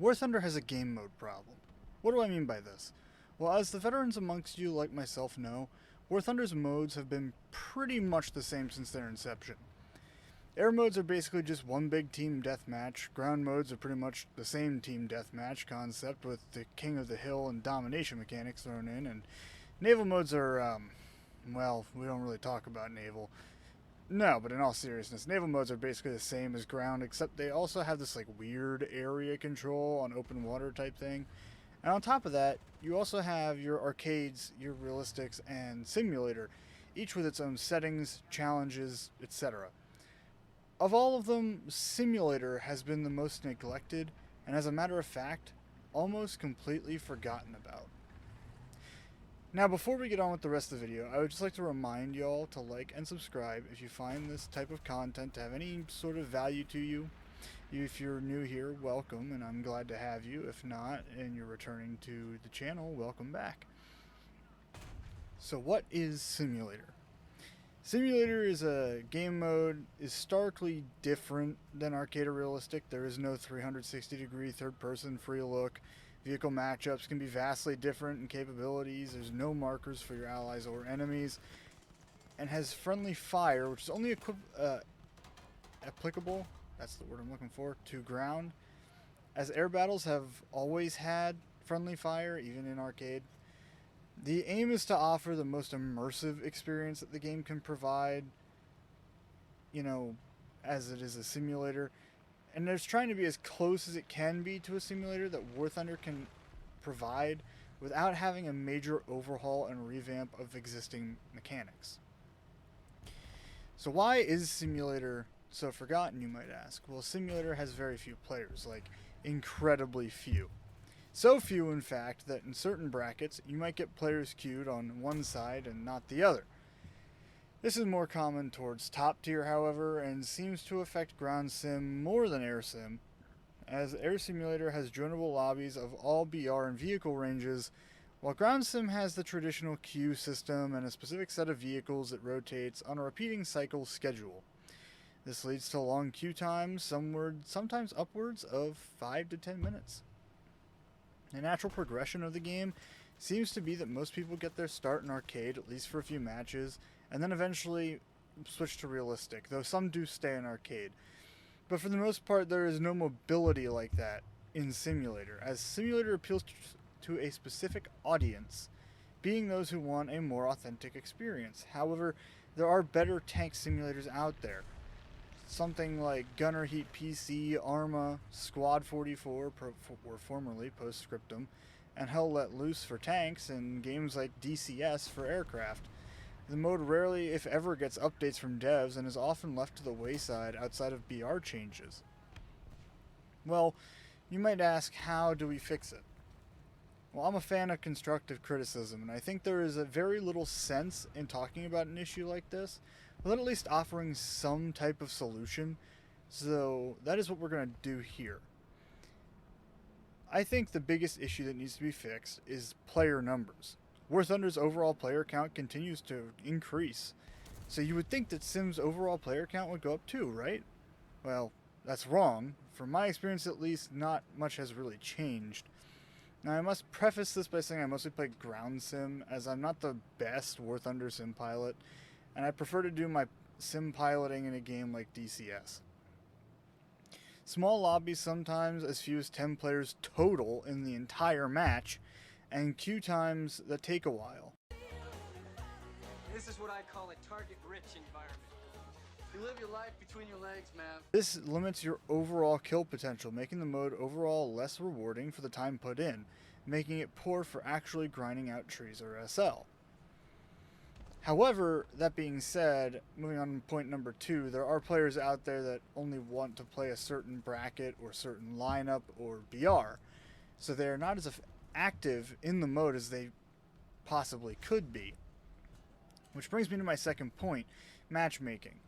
War Thunder has a game mode problem. What do I mean by this? Well, as the veterans amongst you like myself know, War Thunder's modes have been pretty much the same since their inception. Air modes are basically just one big team deathmatch. Ground modes are pretty much the same team deathmatch concept with the king of the hill and domination mechanics thrown in. And naval modes are, well, we don't really talk about naval. No, but in all seriousness, naval modes are basically the same as ground, except they also have this like weird area control on open water type thing. And on top of that, you also have your arcades, your realistics, and simulator, each with its own settings, challenges, etc. Of all of them, simulator has been the most neglected, and as a matter of fact, almost completely forgotten about. Now, before we get on with the rest of the video, I would just like to remind y'all to like and subscribe if you find this type of content to have any sort of value to you. If you're new here, welcome, and I'm glad to have you. If not, and you're returning to the channel, welcome back. So what is Simulator? Simulator is a game mode, is starkly different than Arcade or Realistic. There is no 360-degree third-person free look. Vehicle matchups can be vastly different in capabilities. There's no markers for your allies or enemies. And has friendly fire, which is only applicable, that's the word I'm looking for, to ground. As air battles have always had friendly fire, even in Arcade. The aim is to offer the most immersive experience that the game can provide, you know, as it is a simulator. And there's trying to be as close as it can be to a simulator that War Thunder can provide without having a major overhaul and revamp of existing mechanics. So why is Simulator so forgotten, you might ask? Well, Simulator has very few players, like incredibly few. So few, in fact, that in certain brackets, you might get players queued on one side and not the other. This is more common towards top tier, however, and seems to affect ground sim more than air sim, as Air Simulator has joinable lobbies of all BR and vehicle ranges, while ground sim has the traditional queue system and a specific set of vehicles that rotates on a repeating cycle schedule. This leads to long queue times, sometimes upwards of 5 to 10 minutes. The natural progression of the game seems to be that most people get their start in Arcade, at least for a few matches, and then eventually switch to Realistic, though some do stay in Arcade. But for the most part, there is no mobility like that in Simulator, as Simulator appeals to a specific audience, being those who want a more authentic experience. However, there are better tank simulators out there. Something like Gunner Heat PC, Arma, Squad 44, or formerly Postscriptum, and Hell Let Loose for tanks, and games like DCS for aircraft. The mode rarely, if ever, gets updates from devs and is often left to the wayside outside of BR changes. Well, you might ask, how do we fix it? Well, I'm a fan of constructive criticism, and I think there is a very little sense in talking about an issue like this, without at least offering some type of solution. So that is what we're going to do here. I think the biggest issue that needs to be fixed is player numbers. War Thunder's overall player count continues to increase, so you would think that Sim's overall player count would go up too, right? Well, that's wrong. From my experience at least, not much has really changed. Now, I must preface this by saying I mostly play ground sim, as I'm not the best War Thunder sim pilot, and I prefer to do my sim piloting in a game like DCS. Small lobbies, sometimes as few as 10 players total in the entire match, and queue times that take a while. This is what I call a target-rich environment. You live your life between your legs, man. This limits your overall kill potential, making the mode overall less rewarding for the time put in, making it poor for actually grinding out trees or SL. However, that being said, moving on to point number 2, there are players out there that only want to play a certain bracket or certain lineup or BR, so they are not as active in the mode as they possibly could be. Which brings me to my second point, matchmaking.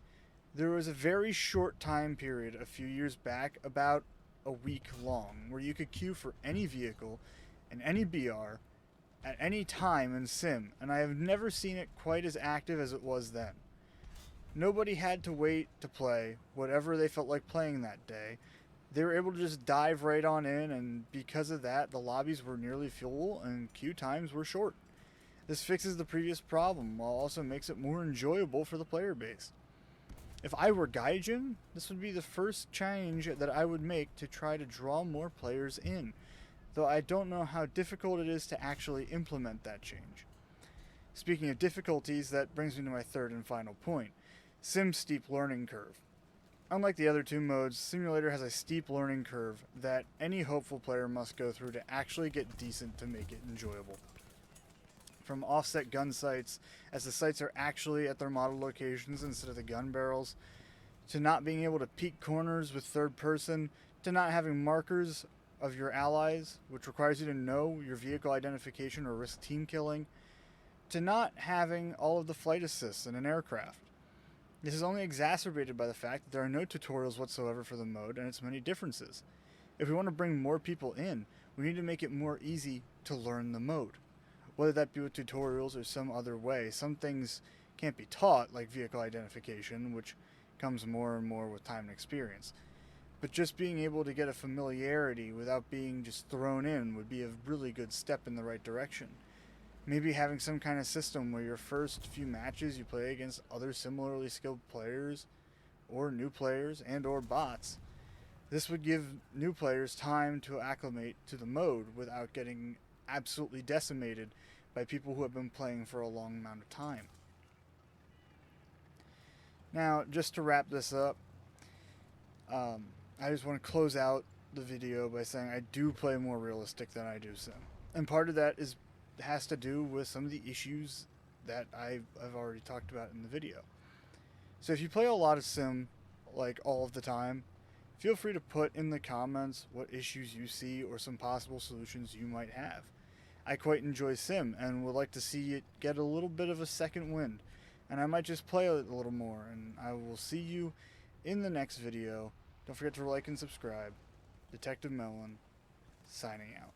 There was a very short time period a few years back, about a week long, where you could queue for any vehicle and any BR at any time in Sim, and I have never seen it quite as active as it was then. Nobody had to wait to play whatever they felt like playing that day, They were able to just dive right on in, and because of that, the lobbies were nearly full and queue times were short. This fixes the previous problem while also makes it more enjoyable for the player base. If I were Gaijin, this would be the first change that I would make to try to draw more players in, though I don't know how difficult it is to actually implement that change. Speaking of difficulties, that brings me to my third and final point: Sim's steep learning curve. Unlike the other two modes, Simulator has a steep learning curve that any hopeful player must go through to actually get decent to make it enjoyable. From offset gun sights, as the sights are actually at their model locations instead of the gun barrels, to not being able to peek corners with third person, to not having markers of your allies, which requires you to know your vehicle identification or risk team killing, to not having all of the flight assists in an aircraft. This is only exacerbated by the fact that there are no tutorials whatsoever for the mode and its many differences. If we want to bring more people in, we need to make it more easy to learn the mode. Whether that be with tutorials or some other way, some things can't be taught, like vehicle identification, which comes more and more with time and experience. But just being able to get a familiarity without being just thrown in would be a really good step in the right direction. Maybe having some kind of system where your first few matches you play against other similarly skilled players, or new players, and or bots. This would give new players time to acclimate to the mode without getting absolutely decimated by people who have been playing for a long amount of time. Now, just to wrap this up, I just want to close out the video by saying I do play more realistic than I do Sim. And part of that has to do with some of the issues that I've already talked about in the video. So if you play a lot of Sim, like all of the time, feel free to put in the comments what issues you see or some possible solutions you might have. I quite enjoy Sim and would like to see it get a little bit of a second wind, and I might just play it a little more, and I will see you in the next video. Don't forget to like and subscribe. Detective Melon, signing out.